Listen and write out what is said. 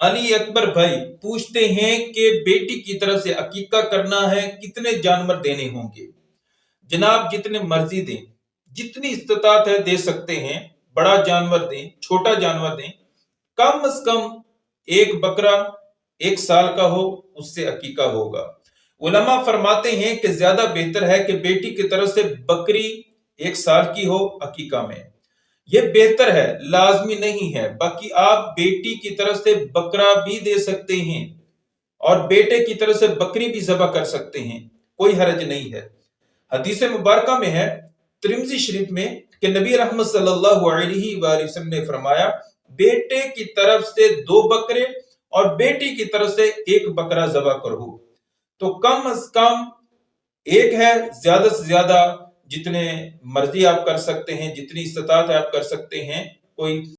अली अकबर भाई पूछते हैं कि बेटी की तरफ से अकीका करना है, कितने जानवर देने होंगे? जनाब जितने मर्जी दें, जितनी इस्तात है दे सकते हैं। बड़ा जानवर दें, छोटा जानवर दें, कम से कम एक बकरा 1 साल का हो, उससे अकीका होगा। उलमा फरमाते हैं कि ज्यादा बेहतर है कि बेटी की तरफ से बकरी 1 साल की हो अकीका में। यह बेहतर है, लाजमी नहीं है। बाकी आप बेटी की तरफ से बकरा भी दे सकते हैं और बेटे की तरफ से बकरी भी ज़बह कर सकते हैं, कोई हरज नहीं है। हदीस मुबारका में है तिरमिज़ी शरीफ में कि नबी रहमत सल्लल्लाहु अलैहि वसल्लम ने फरमाया, बेटे की तरफ से 2 बकरे और बेटी की तरफ से 1 बकरा ज़बह करो। तो कम से कम एक है, ज्यादा से ज्यादा जितने मर्जी आप कर सकते हैं, जितनी इस्तात है आप कर सकते हैं। कोई